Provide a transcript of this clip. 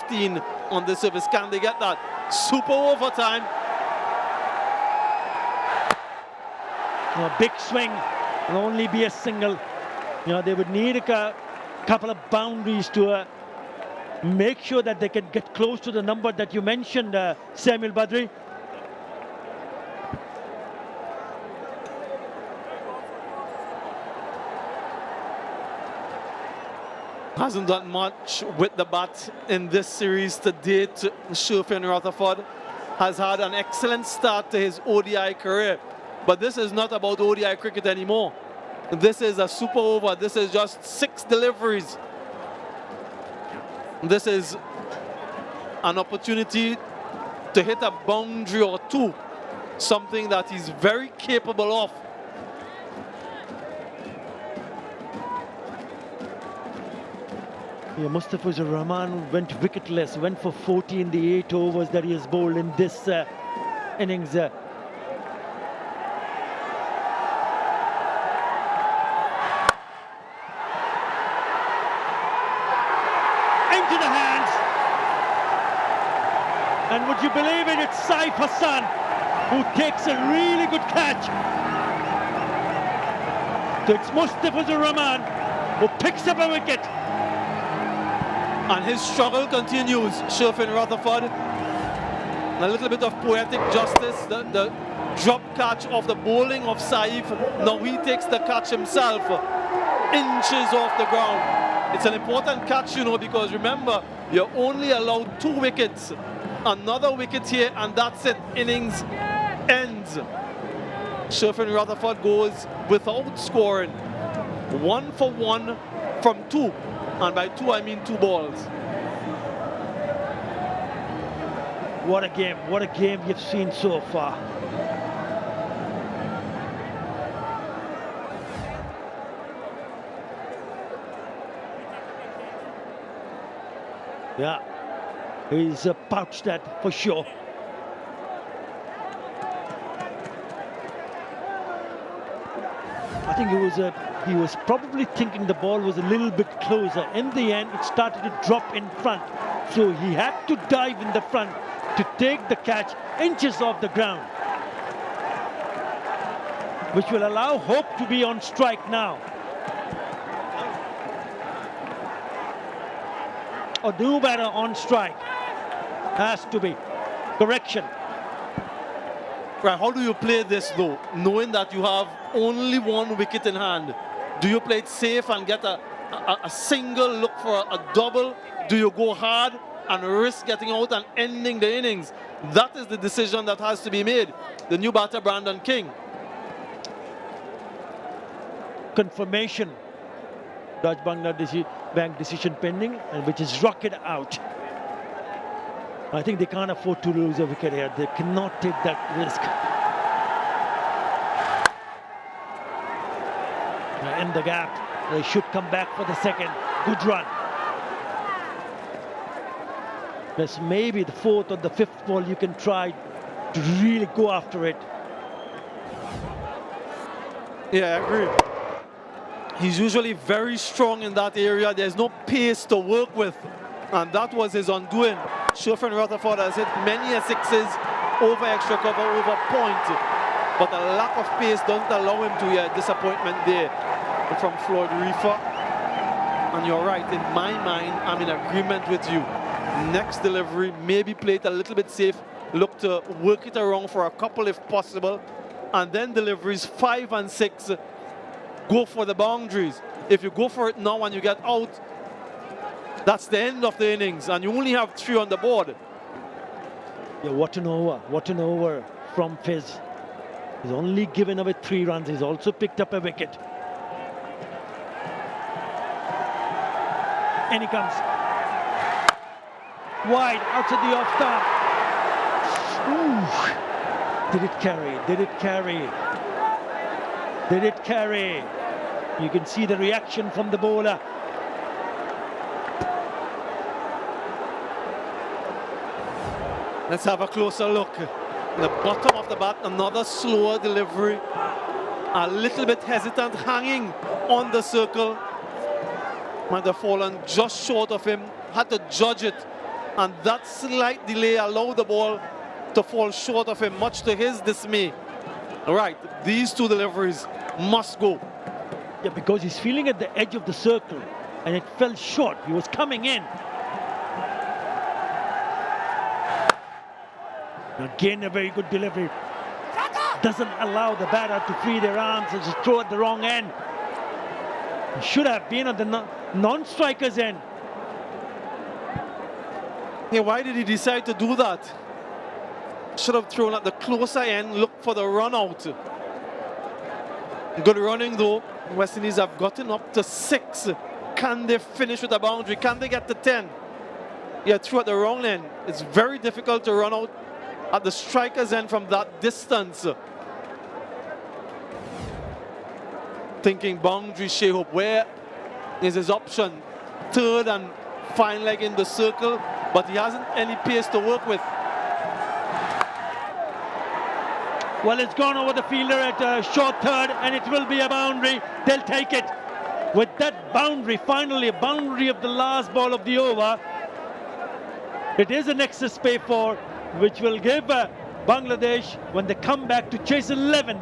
15 on the service. Can they get that? Super overtime. A big swing will only be a single. They would need a couple of boundaries to make sure that they can get close to the number that you mentioned, Samuel Badri. Hasn't done much with the bat in this series to date. Sherfin Rutherford has had an excellent start to his ODI career. But this is not about ODI cricket anymore. This is a super over. This is just 6 deliveries. This is an opportunity to hit a boundary or 2. Something that he's very capable of. Yeah, Mustafizur Rahman went wicketless, went for 40 in the 8 overs that he has bowled in this innings. Into the hands. And would you believe it, it's Saif Hassan who takes a really good catch. So it's Mustafizur Rahman who picks up a wicket. And his struggle continues. Sherfin Rutherford, a little bit of poetic justice. The drop catch of the bowling of Saif. Now he takes the catch himself, inches off the ground. It's an important catch, because remember, you're only allowed 2 wickets. Another wicket here, and that's it. Innings ends. Sherfin Rutherford goes without scoring. 1 for 1 from 2. And by 2, I mean 2 balls. What a game you've seen so far. Yeah, he's pouched that for sure. I think he was probably thinking the ball was a little bit closer. In the end, it started to drop in front. So he had to dive in the front to take the catch inches off the ground, which will allow Hope to be on strike now. Or do better on strike. Has to be. Correction. Right, how do you play this though, knowing that you have only 1 wicket in hand? Do you play it safe and get a single, look for a double? Do you go hard and risk getting out and ending the innings? That is the decision that has to be made. The new batter, Brandon King. Confirmation. Dutch Bank decision pending, and which is rocket out. I think they can't afford to lose a wicket here. They cannot take that risk. In the gap, they should come back for the second. Good run. There's maybe the 4th or the 5th ball you can try to really go after it. Yeah, I agree. He's usually very strong in that area. There's no pace to work with, and that was his undoing. Sherfin Rutherford has hit many 6s over extra cover, over point, but the lack of pace doesn't allow him to. Disappointment there from Floyd Reefer. And you're right, in my mind, I'm in agreement with you. Next delivery, maybe play it a little bit safe, look to work it around for a couple if possible, and then deliveries 5 and 6, go for the boundaries. If you go for it now and you get out, that's the end of the innings, and you only have 3 on the board. Yeah, what an over from Fizz. He's only given away 3 runs. He's also picked up a wicket. And he comes wide outside the off stump. Did it carry? Did it carry? Did it carry? You can see the reaction from the bowler. Let's have a closer look. The bottom of the bat, another slower delivery. A little bit hesitant, hanging on the circle. Might have fallen just short of him. Had to judge it And that slight delay allowed the ball to fall short of him, much to his dismay. Right, these two deliveries must go. Yeah, because he's feeling at the edge of the circle and it fell short. He was coming in. Again, a very good delivery. Doesn't allow the batter to free their arms and just throw at the wrong end. He should have been on the non-striker's end. Yeah, why did he decide to do that? Should have thrown at the closer end, look for the run out. Good running though. West Indies have gotten up to 6. Can they finish with a boundary? Can they get to 10? Yeah, through at the wrong end. It's very difficult to run out at the striker's end from that distance. Thinking boundary, Shai Hope, where is his option? Third and fine leg in the circle, but he hasn't any pace to work with. Well, it's gone over the fielder at short third, and it will be a boundary. They'll take it. With that boundary, finally a boundary of the last ball of the over, it is an excess pay for, which will give Bangladesh, when they come back, to chase 11.